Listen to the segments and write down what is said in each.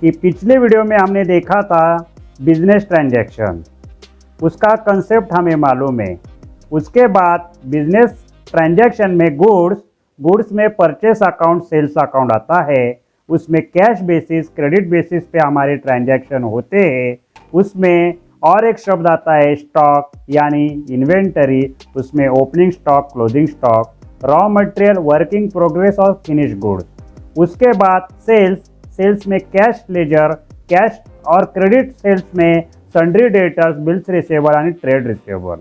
कि पिछले वीडियो में हमने देखा था बिजनेस ट्रांजैक्शन, उसका कंसेप्ट हमें मालूम है। उसके बाद बिजनेस ट्रांजैक्शन में गुड्स में परचेस अकाउंट, सेल्स अकाउंट आता है। उसमें कैश बेसिस, क्रेडिट बेसिस पे हमारे ट्रांजैक्शन होते हैं। उसमें और एक शब्द आता है स्टॉक यानी इन्वेंटरी। उसमें opening stock, closing stock, raw material, working progress और फिनिश गुड्स। उसके बाद सेल्स में कैश लेजर, कैश और क्रेडिट सेल्स में सन्ड्री डेटर्स, बिल्स रिसीवेबल यानी ट्रेड रिसीवेबल।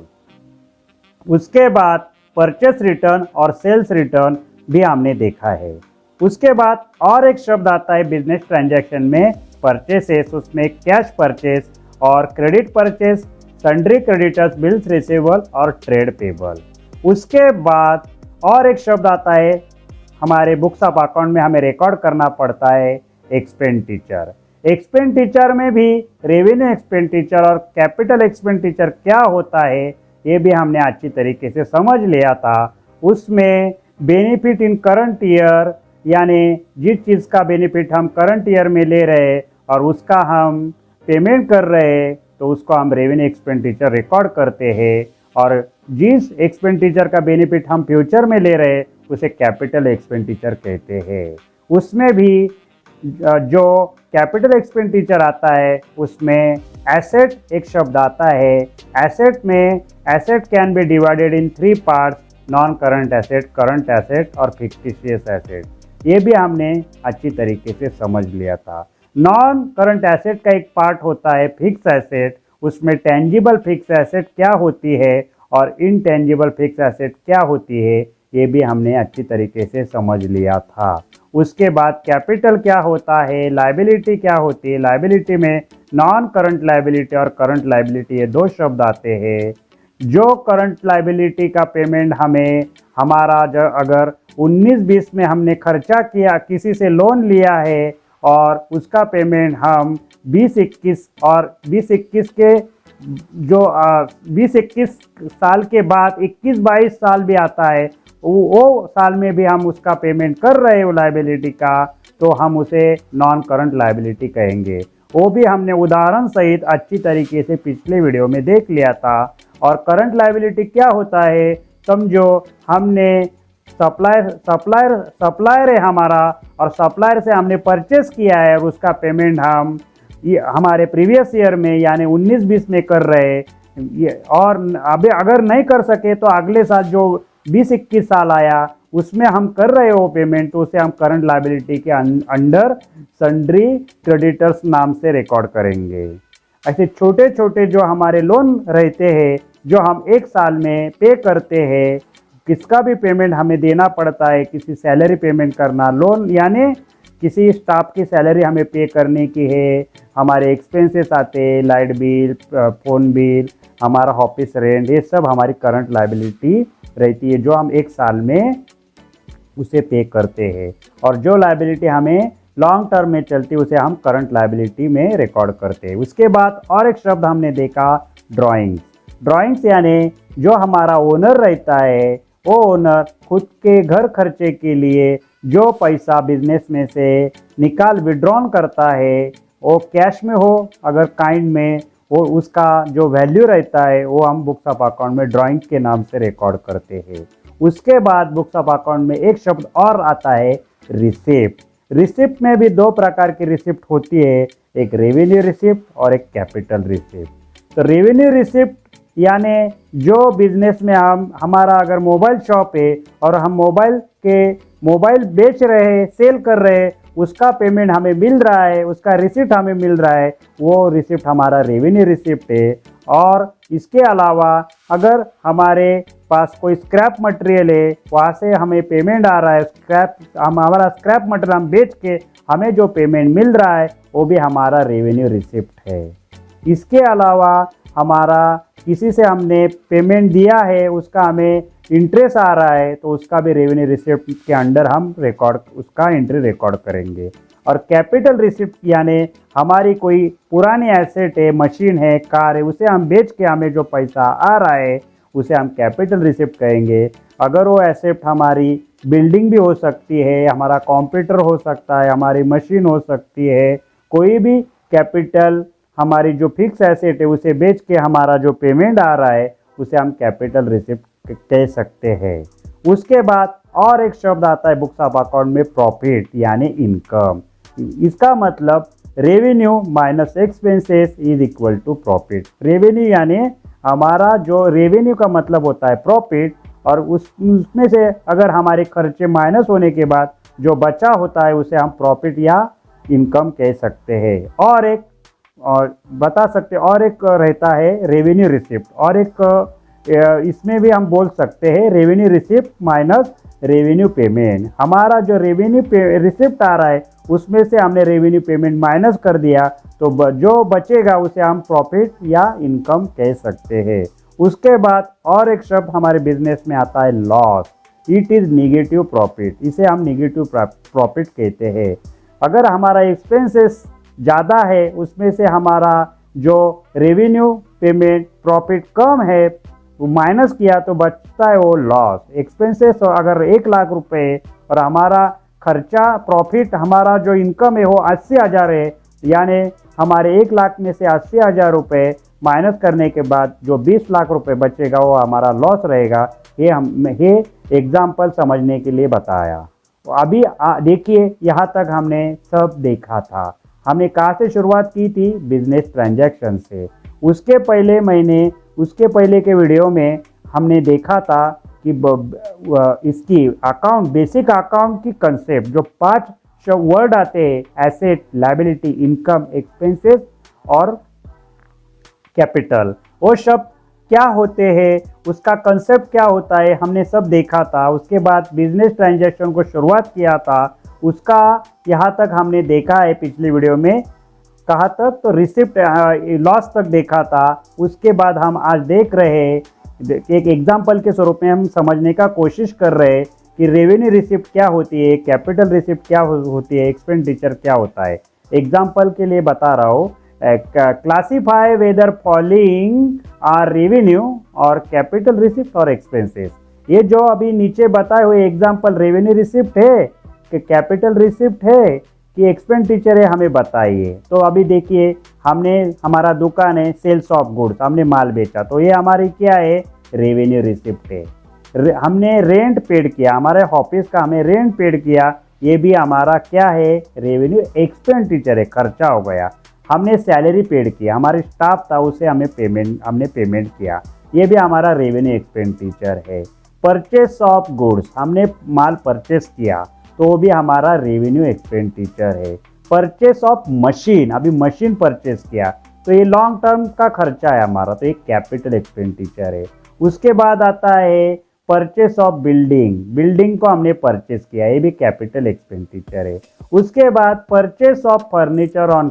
उसके बाद परचेस रिटर्न और सेल्स रिटर्न भी हमने देखा है। उसके बाद और एक शब्द आता है बिजनेस ट्रांजैक्शन में परचेसेस। उसमें कैश परचेस और credit purchase, sundry creditors, bills receivable और ट्रेड पेबल। उसके बाद और एक शब्द आता है हमारे बुक्स ऑफ अकाउंट में हमें रिकॉर्ड करना पड़ता है एक्सपेंडिचर। एक्सपेंडिचर में भी रेवेन्यू एक्सपेंडिचर और कैपिटल एक्सपेंडिचर क्या होता है ये भी हमने अच्छी तरीके से समझ लिया था। उसमें बेनिफिट इन करंट ईयर यानी जिस चीज़ का बेनिफिट हम करंट ईयर में ले रहे और उसका हम पेमेंट कर रहे तो उसको हम रेवेन्यू एक्सपेंडिचर रिकॉर्ड करते हैं। और जिस एक्सपेंडिचर का बेनिफिट हम फ्यूचर में ले रहे उसे कैपिटल एक्सपेंडिचर कहते हैं। उसमें भी जो कैपिटल एक्सपेंडिचर आता है उसमें एसेट एक शब्द आता है। एसेट में asset can be divided in 3 parts, non current asset, current asset और फिक्टिशियस एसेट। ये भी हमने अच्छी तरीके से समझ लिया था। नॉन करंट एसेट का एक पार्ट होता है फिक्स एसेट। उसमें टेंजिबल फिक्स एसेट क्या होती है और इनटेंजिबल फिक्स एसेट क्या होती है ये भी हमने अच्छी तरीके से समझ लिया था। उसके बाद कैपिटल क्या होता है, लायबिलिटी क्या होती है। लायबिलिटी में नॉन करंट लायबिलिटी और करंट लायबिलिटी ये 2 शब्द आते हैं। जो करंट लायबिलिटी का पेमेंट हमें हमारा अगर 19-20 में हमने खर्चा किया, किसी से लोन लिया है और उसका पेमेंट हम 20-21 और 20-21 के जो 20-21 साल के बाद 21-22 साल भी आता है, वो साल में भी हम उसका पेमेंट कर रहे हो लायबिलिटी का, तो हम उसे नॉन करंट लायबिलिटी कहेंगे। वो भी हमने उदाहरण सहित अच्छी तरीके से पिछले वीडियो में देख लिया था। और करंट लायबिलिटी क्या होता है, समझो हमने सप्लायर है हमारा और सप्लायर से हमने परचेस किया है और उसका पेमेंट हम हमारे प्रीवियस ईयर में यानी 19-20 में कर रहे और अभी अगर नहीं कर सके तो अगले साल जो 20-21 साल आया उसमें हम कर रहे हो पेमेंट, तो उसे हम करंट लायबिलिटी के अंडर सन्ड्री क्रेडिटर्स नाम से रिकॉर्ड करेंगे। ऐसे छोटे छोटे जो हमारे लोन रहते हैं जो हम एक साल में पे करते हैं, किसका भी पेमेंट हमें देना पड़ता है, किसी सैलरी पेमेंट करना, लोन यानी किसी स्टाफ की सैलरी हमें पे करने की है, हमारे एक्सपेंसेस आते हैं, लाइट बिल, फ़ोन बिल, हमारा ऑफिस रेंट, ये सब हमारी करंट लायबिलिटी रहती है जो हम एक साल में उसे पे करते हैं। और जो लायबिलिटी हमें लॉन्ग टर्म में चलती है उसे हम करंट लायबिलिटी में रिकॉर्ड करते हैं। उसके बाद और एक शब्द हमने देखा ड्राइंग्स यानी जो हमारा ओनर रहता है वो ओनर खुद के घर खर्चे के लिए जो पैसा बिजनेस में से निकाल विड्रॉन करता है, वो कैश में हो अगर काइंड में, वो उसका जो वैल्यू रहता है वो हम बुक्स ऑफ अकाउंट में ड्राइंग्स के नाम से रिकॉर्ड करते हैं। उसके बाद बुक्स ऑफ अकाउंट में एक शब्द और आता है रिसिप्ट। रिसिप्ट में भी 2 प्रकार की रिसिप्ट होती है, एक रेवेन्यू रिसिप्ट और एक कैपिटल रिसिप्ट। तो रेवेन्यू रिसिप्ट यानी जो बिजनेस में हमारा अगर मोबाइल शॉप है और हम मोबाइल बेच रहे हैं, सेल कर रहे हैं, उसका पेमेंट हमें मिल रहा है, उसका रिसिप्ट हमें मिल रहा है, वो रिसिप्ट हमारा रेवेन्यू रिसिप्ट है। और इसके अलावा अगर हमारे पास कोई स्क्रैप मटेरियल है, वहाँ से हमें पेमेंट आ रहा है, हमारा स्क्रैप मटेरियल हम बेच के हमें जो पेमेंट मिल रहा है वो भी हमारा रेवेन्यू रिसिप्ट है। इसके अलावा हमारा किसी से हमने पेमेंट दिया है, उसका हमें इंटरेस्ट आ रहा है, तो उसका भी रेवेन्यू रिसिप्ट के अंडर हम उसका एंट्री रिकॉर्ड करेंगे। और कैपिटल रिसिप्ट यानी हमारी कोई पुरानी एसेट है, मशीन है, कार है, उसे हम बेच के हमें जो पैसा आ रहा है उसे हम कैपिटल रिसिप्ट कहेंगे। अगर वो एसेट हमारी बिल्डिंग भी हो सकती है, हमारा कंप्यूटर हो सकता है, हमारी मशीन हो सकती है, कोई भी कैपिटल हमारी जो फिक्स एसेट है उसे बेच के हमारा जो पेमेंट आ रहा है उसे हम कैपिटल रिसिप्ट कह सकते हैं। उसके बाद और एक शब्द आता है बुक्स ऑफ अकाउंट में, प्रॉफिट यानी इनकम। इसका मतलब revenue minus expenses is equal to profit. Revenue यानी हमारा जो रेवेन्यू का मतलब होता है प्रॉफिट, और उसमें से अगर हमारे खर्चे माइनस होने के बाद जो बचा होता है उसे हम प्रॉफिट या इनकम कह सकते हैं। और बता सकते और एक रहता है रेवेन्यू रिसिप्ट, और एक इसमें भी हम बोल सकते हैं revenue receipt minus revenue payment. हमारा जो रेवेन्यू रिसिप्ट आ रहा है उसमें से हमने रेवेन्यू पेमेंट माइनस कर दिया, तो जो बचेगा उसे हम प्रॉफिट या इनकम कह सकते हैं। उसके बाद और एक शब्द हमारे बिजनेस में आता है loss. It is negative profit, इसे हम निगेटिव प्रॉफिट कहते हैं। अगर हमारा एक्सपेंसेस ज़्यादा है, उसमें से हमारा जो रेवेन्यू पेमेंट प्रॉफिट कम है वो माइनस किया तो बचता है वो लॉस। एक्सपेंसेस अगर 1 लाख रुपए और हमारा खर्चा प्रॉफिट हमारा जो इनकम है वो 80,000 है, यानी हमारे 1 लाख में से 80,000 रुपये माइनस करने के बाद जो 20 लाख रुपए बचेगा वो हमारा लॉस रहेगा। ये एग्जाम्पल समझने के लिए बताया। तो अभी देखिए यहाँ तक हमने सब देखा था। हमने कहाँ से शुरुआत की थी? बिजनेस ट्रांजैक्शन से। उसके पहले के वीडियो में हमने देखा था कि इसकी अकाउंट, बेसिक अकाउंट की कंसेप्ट, जो 5 वर्ड आते हैं, एसेट, लायबिलिटी, इनकम, एक्सपेंसेस और कैपिटल, वो शब्द क्या होते हैं, उसका कंसेप्ट क्या होता है, हमने सब देखा था। उसके बाद बिजनेस ट्रांजैक्शन को शुरुआत किया था, उसका यहाँ तक हमने देखा है। पिछली वीडियो में कहाँ तक? तो रिसिप्ट लॉस तक देखा था। उसके बाद हम आज देख रहे हैं, एक एग्जाम्पल के स्वरूप में हम समझने का कोशिश कर रहे हैं कि रेवेन्यू रिसिप्ट क्या होती है, कैपिटल रिसिप्ट क्या होती है, एक्सपेंडिचर क्या होता है। एग्जाम्पल के लिए बता रहा हूँ, classify whether following are revenue और कैपिटल रिसिप्ट और एक्सपेंसेस। ये जो अभी नीचे बताए हुए एग्जाम्पल रेवेन्यू रिसिप्ट है कि कैपिटल रिसिप्ट है कि एक्सपेंडिचर है, हमें बताइए। तो अभी देखिए, हमारा दुकान है, सेल्स ऑफ गुड्स, हमने माल बेचा, तो ये हमारी क्या है? रेवेन्यू रिसिप्ट है। हमने रेंट पेड किया, हमारे ऑफिस का हमें रेंट पेड किया, ये भी हमारा क्या है? रेवेन्यू एक्सपेंडिचर है, खर्चा हो गया। हमने सैलरी पेड किया, हमारे स्टाफ था उसे हमने पेमेंट किया, ये भी हमारा रेवेन्यू एक्सपेंडिचर है। परचेस ऑफ गुड्स, हमने माल परचेस किया, तो वो भी हमारा रेवेन्यू एक्सपेंडिचर है। परचेस ऑफ मशीन, अभी मशीन परचेस किया, तो ये लॉन्ग टर्म का खर्चा है हमारा, तो ये कैपिटल एक्सपेंडिचर है। उसके बाद आता है परचेस ऑफ बिल्डिंग को हमने परचेस किया, ये भी कैपिटल एक्सपेंडिचर है। उसके बाद purchase of furniture on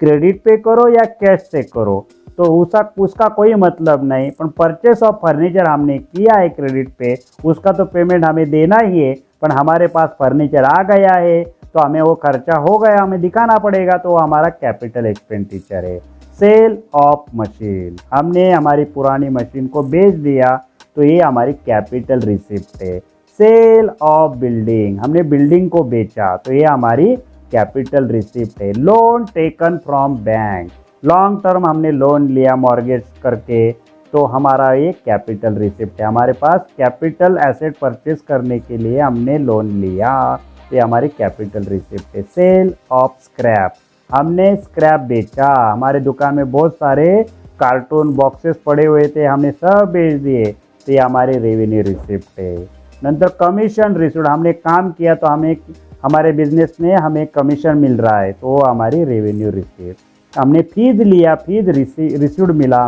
credit पे करो या कैश से करो तो उसका कोई मतलब नहीं, पर परचेस ऑफ फर्नीचर हमने किया है क्रेडिट पे, उसका तो पेमेंट हमें देना ही है, पर हमारे पास फर्नीचर आ गया है तो हमें वो खर्चा हो गया, हमें दिखाना पड़ेगा, तो वो हमारा कैपिटल एक्सपेंडिचर है। सेल ऑफ मशीन, हमने हमारी पुरानी मशीन को बेच दिया, तो ये हमारी कैपिटल रिसिप्ट है। सेल ऑफ बिल्डिंग, हमने बिल्डिंग को बेचा, तो ये हमारी कैपिटल रिसिप्ट है। Loan taken from bank, long term हमने लोन लिया मॉर्गेज करके, तो हमारा ये कैपिटल रिसिप्ट है। हमारे पास कैपिटल एसेट परचेस करने के लिए हमने लोन लिया, ये हमारी कैपिटल रिसिप्ट है। सेल ऑफ स्क्रैप, हमने स्क्रैप बेचा, हमारे दुकान में बहुत सारे कार्टून बॉक्सेस पड़े हुए थे, हमने सब बेच दिए, तो ये हमारी रेवेन्यू रिसिप्ट है। नंतर कमीशन रिसीव्ड, हमने काम किया तो हमारे बिजनेस में हमें कमीशन मिल रहा है, तो वो हमारी रेवेन्यू रिसिप्ट। हमने फीस लिया, फीस रिसीव्ड मिला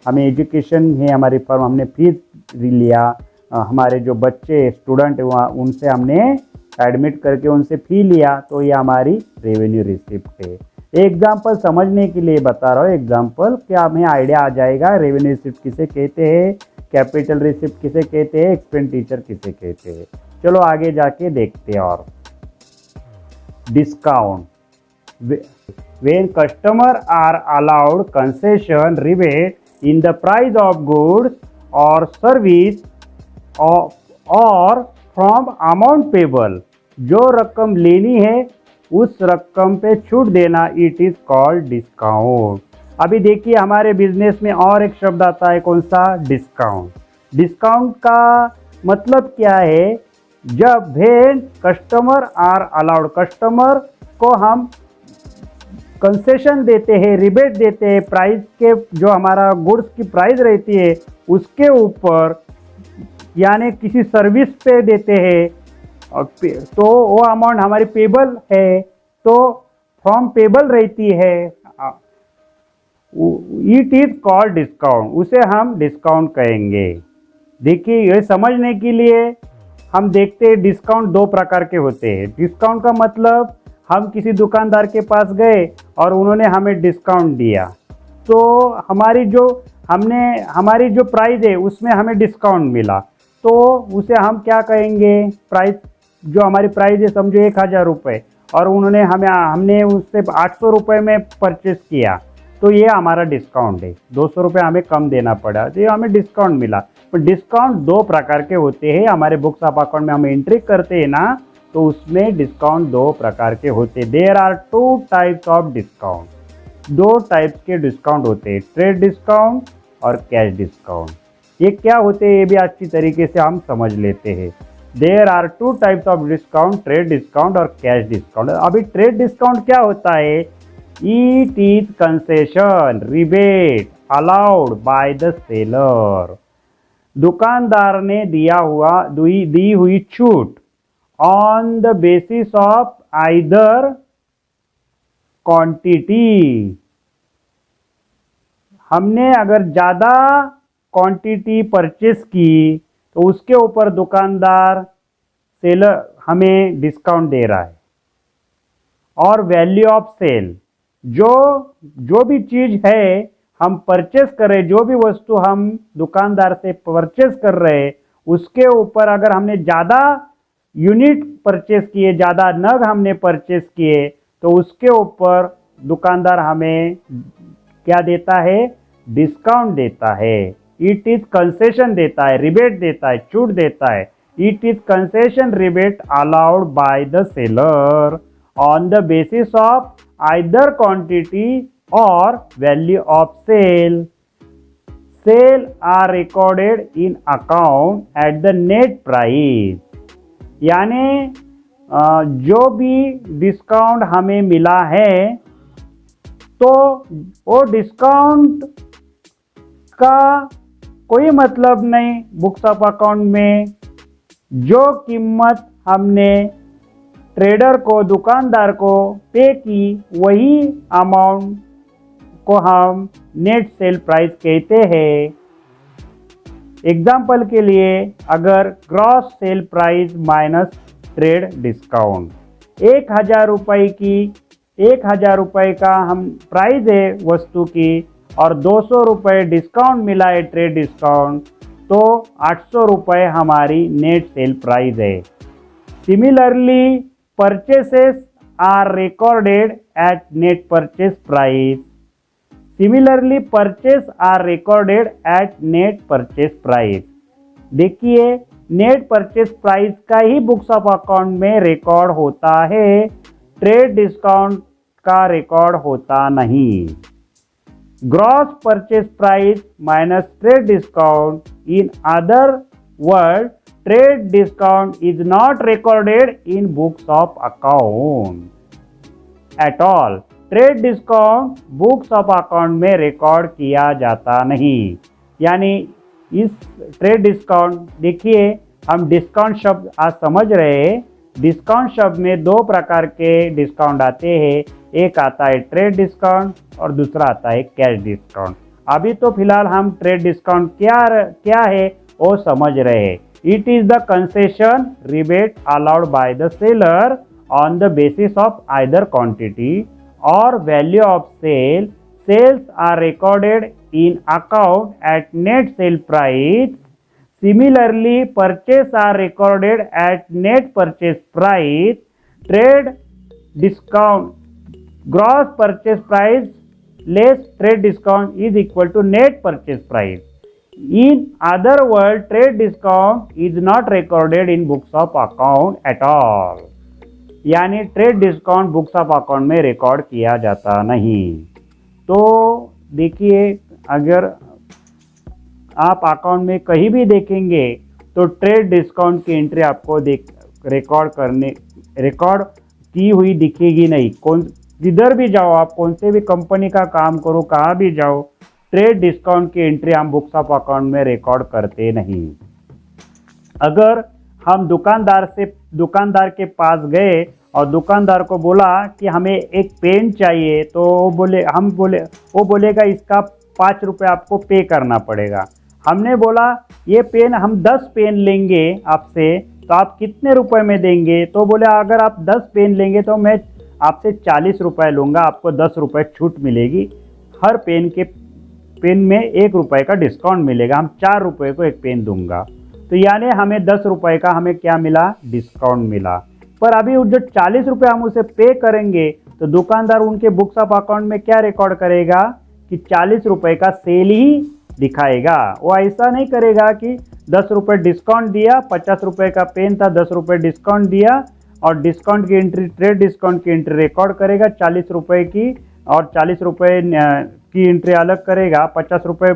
हमें एजुकेशन है हमारी फर्म, हमने फीस लिया, हमारे जो बच्चे स्टूडेंट वहाँ उनसे हमने एडमिट करके उनसे फ़ी लिया, तो ये हमारी रेवेन्यू रिसिप्ट है। एग्जाम्पल समझने के लिए बता रहा हूँ, एग्जाम्पल क्या हमें आइडिया आ जाएगा रेवेन्यू रिसिप्ट किसे कहते हैं, कैपिटल रिसिप्ट किसे कहते हैं, एक्सपेंडिचर किसे कहते हैं। चलो आगे जाके देखते हैं। और discount, when customer are allowed concession rebate in the price of goods or service or from amount payable, जो रकम लेनी है उस रकम पे छूट देना, इट इज कॉल्ड डिस्काउंट। अभी देखिए हमारे बिजनेस में और एक शब्द आता है, कौन सा? डिस्काउंट। डिस्काउंट का मतलब क्या है? जब when customer are allowed, customer को हम कंसेशन देते हैं, रिबेट देते हैं, प्राइस के जो हमारा गुड्स की प्राइस रहती है उसके ऊपर, यानी किसी सर्विस पे देते हैं, तो वो अमाउंट हमारी पेबल है, तो फ्रॉम पेबल रहती है, इट इज कॉल्ड डिस्काउंट, उसे हम डिस्काउंट कहेंगे। देखिए ये समझने के लिए हम देखते हैं डिस्काउंट दो प्रकार के होते हैं। डिस्काउंट का मतलब हम किसी दुकानदार के पास गए और उन्होंने हमें डिस्काउंट दिया, तो हमारी जो प्राइस है उसमें हमें डिस्काउंट मिला, तो उसे हम क्या कहेंगे? प्राइस, जो हमारी प्राइस है समझो 1000 रुपये, और हमने उससे 800 रुपये में परचेस किया, तो ये हमारा डिस्काउंट है। 200 रुपये हमें कम देना पड़ा, तो ये हमें डिस्काउंट मिला। पर डिस्काउंट दो प्रकार के होते हैं। हमारे बुक्स ऑफ अकाउंट में हम एंट्री करते हैं ना, तो उसमें डिस्काउंट दो प्रकार के होते हैं। There are 2 types of discount. 2 types के डिस्काउंट होते हैं, ट्रेड डिस्काउंट और कैश डिस्काउंट। ये क्या होते हैं ये भी अच्छी तरीके से हम समझ लेते हैं। There are 2 types of discount, trade discount और कैश डिस्काउंट। अभी ट्रेड डिस्काउंट क्या होता है? It is concession, rebate allowed by the seller. दुकानदार ने दी हुई छूट on the basis of either quantity. हमने अगर ज़्यादा क्वांटिटी परचेस की तो उसके ऊपर दुकानदार, सेलर हमें डिस्काउंट दे रहा है। और वैल्यू ऑफ सेल, जो भी चीज़ है हम परचेस कर रहे, जो भी वस्तु हम दुकानदार से परचेस कर रहे हैं, उसके ऊपर अगर हमने ज़्यादा यूनिट परचेस किए, ज़्यादा नग हमने परचेस किए, तो उसके ऊपर दुकानदार हमें क्या देता है? डिस्काउंट देता है। इट इज कंसेशन देता है, रिबेट देता है, छूट देता है। It is concession rebate allowed by the seller on the basis of either quantity or value of sale. Sales are recorded in account at the net price. यानी जो भी डिस्काउंट हमें मिला है, तो वो डिस्काउंट का कोई मतलब नहीं बुक्स ऑफ अकाउंट में। जो कीमत हमने ट्रेडर को, दुकानदार को पे की, वही अमाउंट को हम नेट सेल प्राइस कहते हैं। एग्जाम्पल के लिए, अगर gross sale price minus trade discount, 1000 रुपये का हम प्राइस है वस्तु की, और 200 रुपये डिस्काउंट मिला है, ट्रेड डिस्काउंट, तो 800 रुपये हमारी नेट सेल प्राइस है। Similarly purchases are recorded at net purchase price. Similarly purchase are recorded at net purchase price. देखिए नेट परचेस प्राइस का ही बुक्स ऑफ अकाउंट में रिकॉर्ड होता है, ट्रेड डिस्काउंट का रिकॉर्ड होता नहीं। Gross purchase price minus trade discount, in other word trade discount is not recorded in books of account at all. Trade discount books of account में record किया जाता नहीं। यानी इस ट्रेड डिस्काउंट, देखिए हम डिस्काउंट शब्द आज समझ रहे हैं। डिस्काउंट शब्द में 2 प्रकार के डिस्काउंट आते हैं, एक आता है ट्रेड डिस्काउंट और दूसरा आता है कैश डिस्काउंट। अभी तो फिलहाल हम ट्रेड डिस्काउंट क्या है वो समझ रहे हैं। It is the concession rebate allowed by the seller on the basis of either quantity or value of sale. Sales are recorded in account at net sale price. Similarly, purchase are recorded at net purchase price. Trade discount, gross purchase price less trade discount is equal to net purchase price. In other words, trade discount is not recorded in books of account at all. यानी trade discount books of account में record किया जाता नहीं। तो देखिए, अगर आप account में कहीं भी देखेंगे तो ट्रेड डिस्काउंट की एंट्री आपको रिकॉर्ड की हुई दिखेगी नहीं। जिधर भी जाओ आप, कौन से भी कंपनी का काम करो, कहाँ भी जाओ, ट्रेड डिस्काउंट की एंट्री हम बुक्स ऑफ अकाउंट में रिकॉर्ड करते नहीं। अगर हम दुकानदार के पास गए और दुकानदार को बोला कि हमें एक पेन चाहिए, तो वो बोलेगा इसका 5 रुपये आपको पे करना पड़ेगा। हमने बोला ये पेन हम 10 पेन लेंगे आपसे, तो आप कितने रुपए में देंगे? तो बोले अगर आप 10 पेन लेंगे तो मैं आपसे 40 रुपये लूँगा, आपको 10 रुपये छूट मिलेगी। हर पेन में 1 रुपये का डिस्काउंट मिलेगा, हम 4 रुपये को एक पेन दूंगा। तो यानी हमें 10 रुपये का हमें क्या मिला? डिस्काउंट मिला। पर अभी जो 40 रुपये हम उसे पे करेंगे तो दुकानदार उनके बुक्स ऑफ अकाउंट में क्या रिकॉर्ड करेगा कि 40 रुपये का सेल ही दिखाएगा। वो ऐसा नहीं करेगा कि 10 रुपये डिस्काउंट दिया, 50 रुपये का पेन था, 10 रुपये डिस्काउंट दिया और डिस्काउंट की एंट्री, ट्रेड डिस्काउंट की एंट्री रिकॉर्ड करेगा 40 रुपये की, और 40 रुपये की एंट्री अलग करेगा, 50 रुपये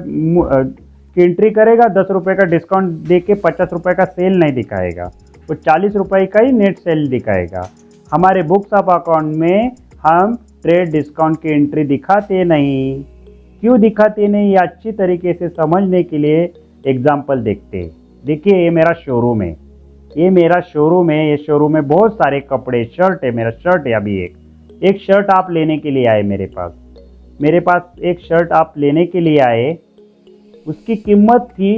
की एंट्री करेगा, 10 रुपये का डिस्काउंट दे के 50 रुपये का सेल नहीं दिखाएगा, वो 40 रुपये का ही नेट सेल दिखाएगा। हमारे बुक्स ऑफ अकाउंट में हम ट्रेड डिस्काउंट की एंट्री दिखाते नहीं। क्यों दिखाते नहीं? ये अच्छी तरीके से समझने के लिए एग्जाम्पल देखते हैं। देखिए, ये मेरा शोरूम है, ये शोरूम में बहुत सारे कपड़े, शर्ट है, मेरा शर्ट है। अभी एक शर्ट आप लेने के लिए आए मेरे पास एक शर्ट आप लेने के लिए आए, उसकी कीमत थी,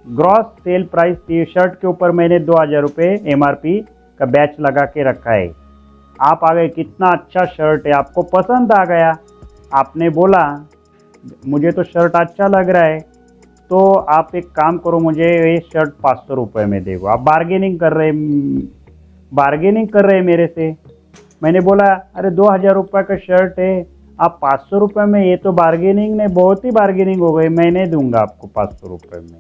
ग्रॉस सेल प्राइस थी, शर्ट के ऊपर मैंने 2000 रुपये MRP का बैच लगा के रखा है। आप आ गए, कितना अच्छा शर्ट है, आपको पसंद आ गया, आपने बोला मुझे तो शर्ट अच्छा लग रहा है, तो आप एक काम करो, मुझे ये शर्ट 500 रुपये में देगो। आप बार्गेनिंग कर रहे मेरे से। मैंने बोला अरे 2000 रुपये का शर्ट है, आप 500 रुपये में, ये तो बार्गेनिंग ने बहुत ही बार्गेनिंग हो गई, मैं नहीं दूंगा आपको 500 रुपये में।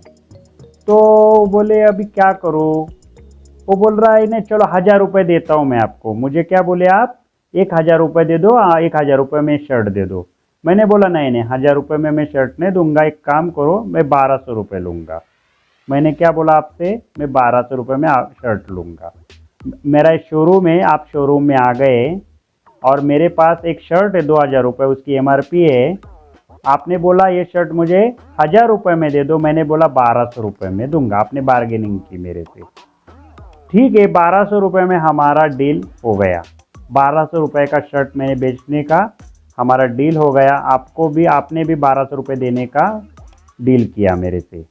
तो बोले अभी क्या करूँ? वो बोल रहा है नहीं, चलो 1000 रुपये देता हूँ मैं आपको। मुझे क्या बोले आप? 1000 रुपये दे दो, 1000 रुपये में शर्ट दे दो। मैंने बोला नहीं, 1000 रुपये में मैं शर्ट नहीं दूंगा, एक काम करो, मैं 1200 रुपये लूँगा। मैंने क्या बोला आपसे? मैं 1200 रुपये में शर्ट लूँगा। मेरा शोरूम है, आप शोरूम में आ गए और मेरे पास एक शर्ट है 2000 रुपये, उसकी MRP है। आपने बोला ये शर्ट मुझे 1000 रुपये में दे दो, मैंने बोला 1200 रुपये में दूंगा। आपने बार्गेनिंग की मेरे से, ठीक है, 1200 रुपये में हमारा डील हो गया। 1200 रुपये का शर्ट मैंने बेचने का हमारा डील हो गया। आपने भी 1200 रुपये देने का डील किया मेरे से,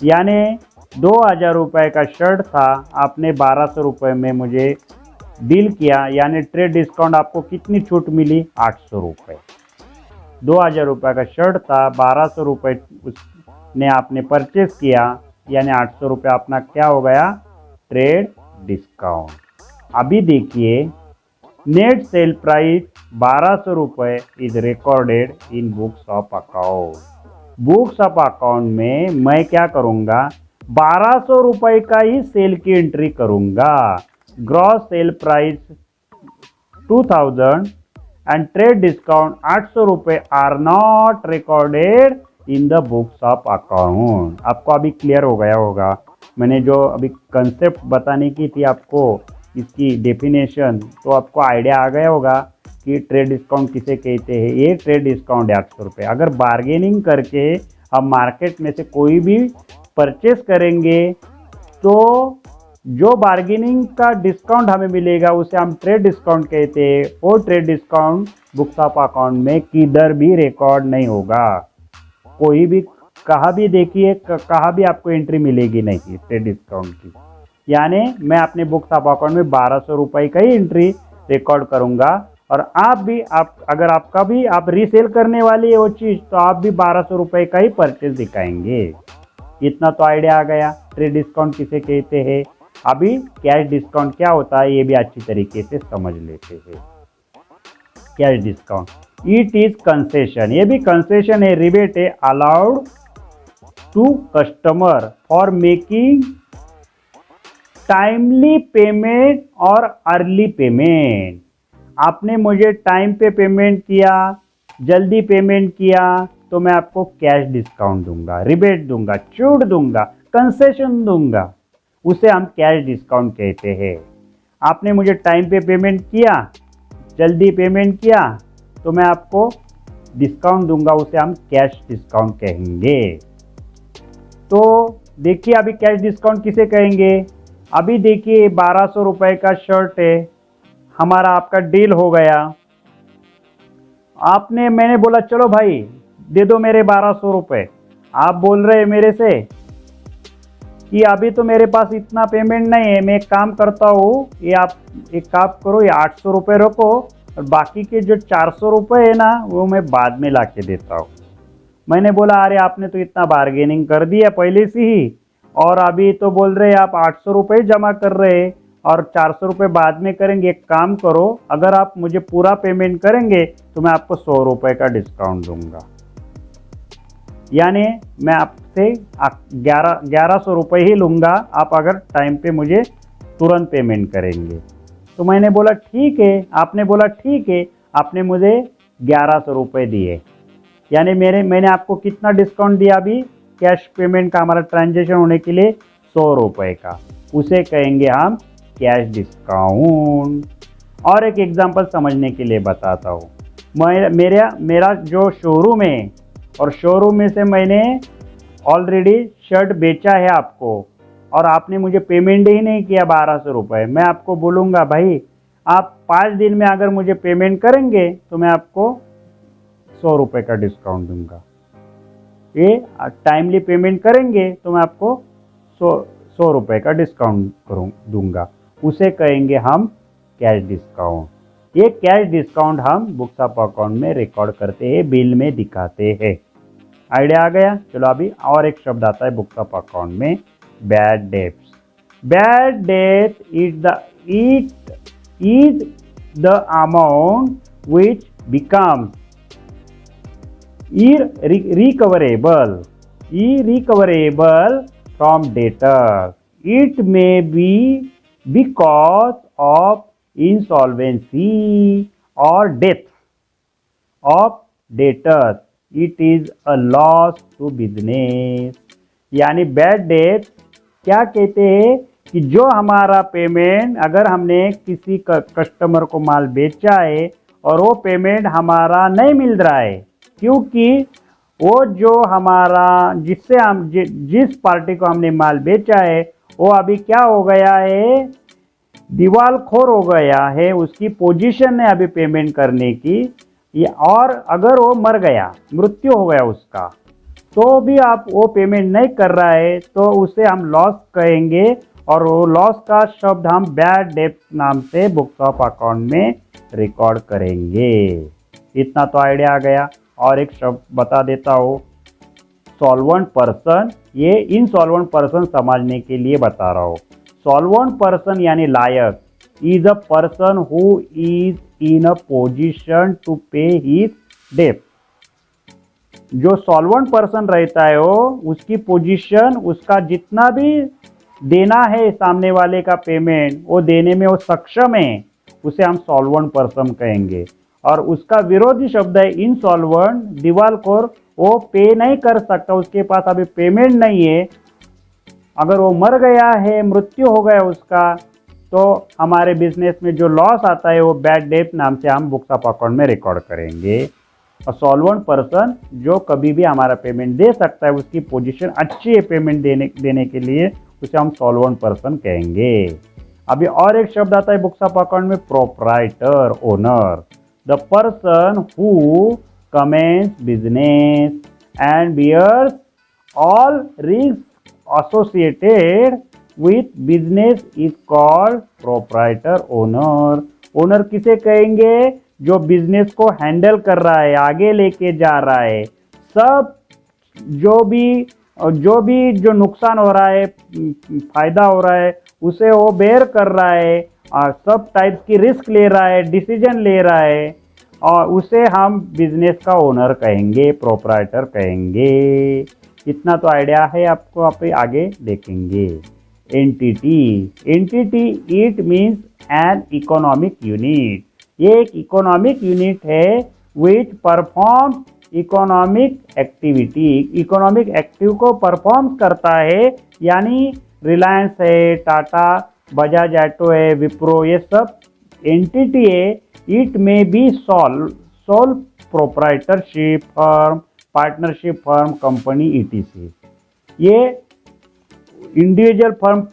यानी 2000 रुपये का शर्ट था, आपने 1200 रुपये में मुझे डील किया, यानी ट्रेड डिस्काउंट आपको कितनी छूट मिली? 800 रुपये। 2000 रुपये का शर्ट था, 1200 रुपये ने आपने परचेस किया, यानी 800 रुपये अपना क्या हो गया? Trade discount. अभी देखिए, नेट सेल प्राइस 1200 रुपये is recorded in books of account. Books of account में मैं क्या करूँगा? 1200 रुपये का ही सेल की एंट्री करूँगा। Gross sale price 2000 and trade discount 800 रुपये are not recorded in the books of account. आपको अभी क्लियर हो गया होगा। मैंने जो अभी कंसेप्ट बताने की थी आपको, इसकी डेफिनेशन, तो आपको आइडिया आ गया होगा कि ट्रेड डिस्काउंट किसे कहते हैं। ये ट्रेड डिस्काउंट है 800 रुपये। अगर बार्गेनिंग करके हम मार्केट में से कोई भी परचेस करेंगे तो जो बार्गेनिंग का डिस्काउंट हमें मिलेगा उसे हम ट्रेड डिस्काउंट कहते हैं। वो trade discount books of account में किधर भी रिकॉर्ड नहीं होगा। कोई भी कहाँ भी देखिए, कहाँ भी आपको एंट्री मिलेगी नहीं ट्रेड डिस्काउंट की। यानी मैं अपने बुक्स ऑफ अकाउंट में 1200 रुपये का ही एंट्री रिकॉर्ड करूँगा, और अगर आपका भी आप रीसेल करने वाली है वो चीज़, तो आप भी 1200 रुपये का ही परचेज दिखाएंगे। इतना तो आइडिया आ गया ट्रेड डिस्काउंट किसे कहते हैं। अभी कैश डिस्काउंट क्या होता है ये भी अच्छी तरीके से समझ लेते हैं। Cash discount, it is concession, ये भी कंसेशन है, रिबेट है, allowed to customer for making timely payment और अर्ली पेमेंट। आपने मुझे टाइम पे पेमेंट किया, जल्दी पेमेंट किया, तो मैं आपको कैश डिस्काउंट दूंगा, रिबेट दूंगा, छूट दूंगा, कंसेशन दूंगा। उसे हम कैश डिस्काउंट कहते हैं। आपने मुझे टाइम पे पेमेंट किया, जल्दी पेमेंट किया, तो मैं आपको डिस्काउंट दूंगा, उसे हम कैश डिस्काउंट कहेंगे। तो देखिए अभी कैश डिस्काउंट किसे कहेंगे। अभी देखिए 1200 रुपये का शर्ट है, हमारा आपका डील हो गया। मैंने बोला चलो भाई दे दो मेरे 1200 रुपये। आप बोल रहे हैं मेरे से कि अभी तो मेरे पास इतना पेमेंट नहीं है, मैं एक काम करता हूँ, ये आप एक काम करो, ये 800 रुपये रखो और बाकी के जो 400 रुपये है ना वो मैं बाद में ला के देता हूँ। मैंने बोला अरे आपने तो इतना बार्गेनिंग कर दिया पहले से ही, और अभी तो बोल रहे आप 800 रुपये जमा कर रहे और 400 रुपये बाद में करेंगे। एक काम करो, अगर आप मुझे पूरा पेमेंट करेंगे तो मैं आपको 100 रुपये का डिस्काउंट दूंगा, यानी मैं आपसे 1100 रुपये ही लूँगा आप अगर टाइम पे मुझे तुरंत पेमेंट करेंगे। तो मैंने बोला ठीक है। आपने बोला ठीक है, आपने मुझे 1100 रुपये दिए, यानी मैंने आपको कितना डिस्काउंट दिया अभी कैश पेमेंट का, हमारा ट्रांजेक्शन होने के लिए 100 रुपये का, उसे कहेंगे हम कैश डिस्काउंट। और एक एग्जांपल समझने के लिए बताता हूँ। मेरा जो शोरूम है और शोरूम में से मैंने ऑलरेडी शर्ट बेचा है आपको, और आपने मुझे पेमेंट ही नहीं किया 1200 रुपये। मैं आपको बोलूँगा भाई आप 5 दिन में अगर मुझे पेमेंट करेंगे तो मैं आपको 100 रुपये का डिस्काउंट दूंगा। ये टाइमली पेमेंट करेंगे तो मैं आपको 100 रुपये का डिस्काउंट दूंगा, उसे कहेंगे हम कैश डिस्काउंट। ये कैश डिस्काउंट हम बुक्स ऑफ अकाउंट में रिकॉर्ड करते हैं, बिल में दिखाते हैं। आइडिया आ गया। चलो अभी और एक शब्द आता है बुक्स ऑफ अकाउंट में, bad debts. Bad debt is the amount which becomes irrecoverable from debtors. It may be because of insolvency or death of debtors. It is a loss to business. यानी bad debt क्या कहते हैं कि जो हमारा payment, अगर हमने किसी कस्टमर को माल बेचा है और वो पेमेंट हमारा नहीं मिल रहा है, क्योंकि वो जो हमारा जिस पार्टी को हमने माल बेचा है वो अभी क्या हो गया है, दिवालखोर हो गया है, उसकी पोजीशन है अभी पेमेंट करने की, और अगर वो मर गया, मृत्यु हो गया उसका, तो भी आप वो पेमेंट नहीं कर रहा है, तो उसे हम लॉस कहेंगे, और वो लॉस का शब्द हम बैड डेट नाम से बुक्स ऑफ अकाउंट में रिकॉर्ड करेंगे। इतना तो आइडिया आ गया। और एक शब्द बता देता हूँ, सॉल्वेंट पर्सन। ये इनसॉल्वेंट पर्सन समझने के लिए बता रहा हूँ। सॉल्वेंट पर्सन यानी लायक is a person who is in a position to pay his debt. जो सॉल्वेंट पर्सन रहता है वो उसकी पोजीशन, उसका जितना भी देना है सामने वाले का पेमेंट, वो देने में वो सक्षम है, उसे हम सॉल्वेंट पर्सन कहेंगे। और उसका विरोधी शब्द है इनसॉल्वेंट, दिवालखोर, वो पे नहीं कर सकता, उसके पास अभी पेमेंट नहीं है, अगर वो मर गया है, मृत्यु हो गया उसका, तो हमारे बिजनेस में जो लॉस आता है वो बैड डेट नाम से हम बुक्स ऑफ अकाउंट में रिकॉर्ड करेंगे। और सॉल्वेंट पर्सन जो कभी भी हमारा पेमेंट दे सकता है, उसकी पोजीशन अच्छी है पेमेंट देने के लिए, उसे हम सॉल्वेंट पर्सन कहेंगे। अभी और एक शब्द आता है बुक्स ऑफ अकाउंट में, proprietor, owner. The person who commences business and bears all risk associated with business is called proprietor, owner. Owner किसे कहेंगे? जो बिजनेस को हैंडल कर रहा है, आगे लेके जा रहा है, सब जो नुकसान हो रहा है, फायदा हो रहा है, उसे वो बेयर कर रहा है, और सब टाइप्स की रिस्क ले रहा है, डिसीजन ले रहा है, और उसे हम बिजनेस का ओनर कहेंगे, प्रोप्राइटर कहेंगे। इतना तो आइडिया है आपको, आप आगे देखेंगे। Entity. Entity it means an economic unit. ये एक इकोनॉमिक यूनिट है which perform economic activity. Economic active को परफॉर्म करता है, यानी रिलायंस है, टाटा, बजाज ऑटो है, विप्रो, ये सब एंटिटी है। It may be sole proprietorship firm, partnership firm, company, ETC. ये इंडिविजुअल फर्म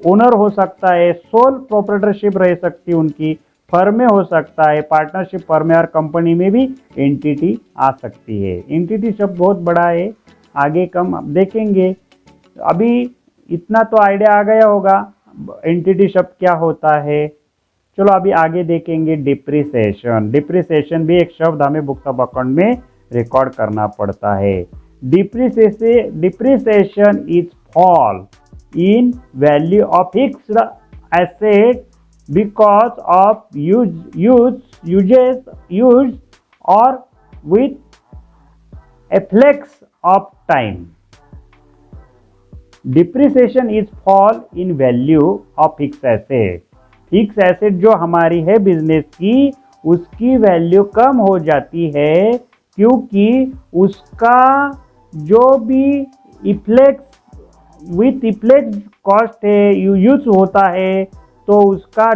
ओनर हो सकता है, सोल प्रोप्राइटरशिप रह सकती है उनकी, फर्म में हो सकता है, पार्टनरशिप फर्म में और कंपनी में भी एंटिटी आ सकती है। एंटिटी शब्द बहुत बड़ा है, आगे कम देखेंगे। अभी इतना तो आइडिया आ गया होगा एंटिटी शब्द क्या होता है। चलो अभी आगे देखेंगे डिप्रिसिएशन। डिप्रिसिएशन भी एक शब्द हमें बुक्स ऑफ अकाउंट में रिकॉर्ड करना पड़ता है। Depreciation is fall in value of fixed asset because of used or with effects of time. Depreciation is fall in value of fixed asset. Fix asset जो हमारी है बिजनेस की, उसकी value कम हो जाती है क्योंकि उसका जो भी इफ्लेक्स विथ इफ्लेक्ट कॉस्ट है, यूज होता है, तो उसका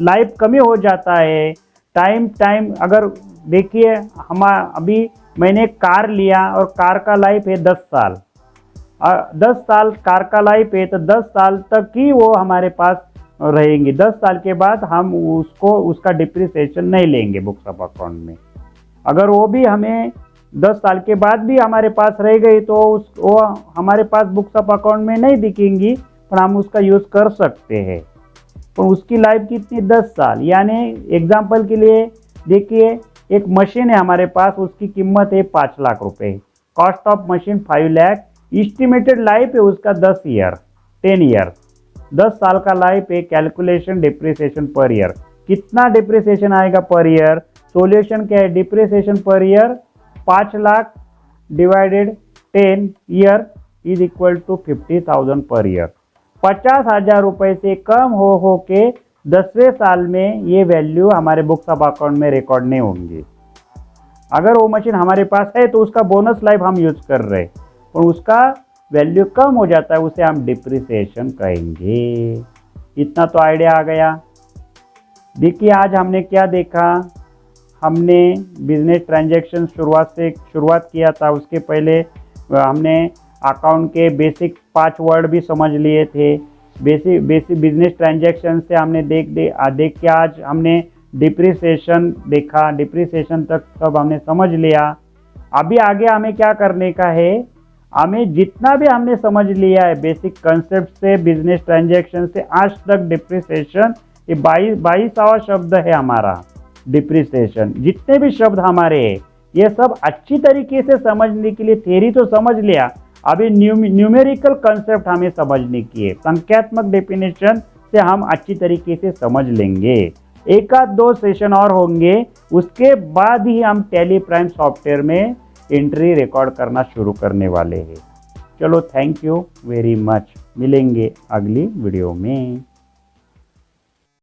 लाइफ कमी हो जाता है। टाइम अगर देखिए, हम अभी मैंने कार लिया और कार का लाइफ है 10 साल, 10 साल कार का लाइफ है, तो 10 साल तक ही वो हमारे पास रहेंगे। 10 साल के बाद हम उसका डिप्रिसिएशन नहीं लेंगे बुक्स ऑफ अकाउंट में। अगर वो भी हमें 10 साल के बाद भी हमारे पास रह गई तो वो हमारे पास बुक्स ऑफ अकाउंट में नहीं दिखेंगी, पर हम उसका यूज़ कर सकते हैं। तो उसकी लाइफ कितनी? 10 साल। यानी एग्जांपल के लिए देखिए, एक मशीन है हमारे पास, उसकी कीमत है 5 लाख रुपए, cost of machine 5 lakh, estimated life है उसका 10 ईयर, 10 ईयर, 10 साल का लाइफ है। कैलकुलेशन डिप्रिसिएशन पर ईयर, कितना डिप्रिसिएशन आएगा पर ईयर? सोल्यूशन क्या है? Depreciation per year 5 lakh divided 10 year is equal to 50,000 per year. 50,000 रुपए से कम हो के 10वें साल में ये वैल्यू हमारे बुक्स ऑफ अकाउंट में रिकॉर्ड नहीं होंगी। अगर वो मशीन हमारे पास है तो उसका बोनस लाइफ हम यूज कर रहे हैं, और उसका वैल्यू कम हो जाता है, उसे हम डिप्रिसिएशन कहेंगे। इतना तो आइडिया आ गया। देखिए आज हमने क्या देखा, हमने बिजनेस ट्रांजैक्शन शुरुआत किया था। उसके पहले हमने अकाउंट के बेसिक 5 वर्ड भी समझ लिए थे। बेसिक बिजनेस ट्रांजैक्शन से हमने देख के आज हमने डिप्रिसिएशन देखा। डिप्रिसिएशन तक सब हमने समझ लिया। अभी आगे हमें क्या करने का है, हमें जितना भी हमने समझ लिया है बेसिक कंसेप्ट से, बिजनेस ट्रांजैक्शन से आज तक डिप्रिसिएशन, ये 22वां शब्द है हमारा डिप्रिसिएशन। जितने भी शब्द हमारे हैं ये सब अच्छी तरीके से समझने के लिए, थ्योरी तो समझ लिया, अभी न्यूमेरिकल कंसेप्ट हमें समझने की है। संख्यात्मक डेफिनेशन से हम अच्छी तरीके से समझ लेंगे। 1-2 सेशन और होंगे, उसके बाद ही हम टैली प्राइम सॉफ्टवेयर में एंट्री रिकॉर्ड करना शुरू करने वाले हैं। चलो थैंक यू वेरी मच, मिलेंगे अगली वीडियो में।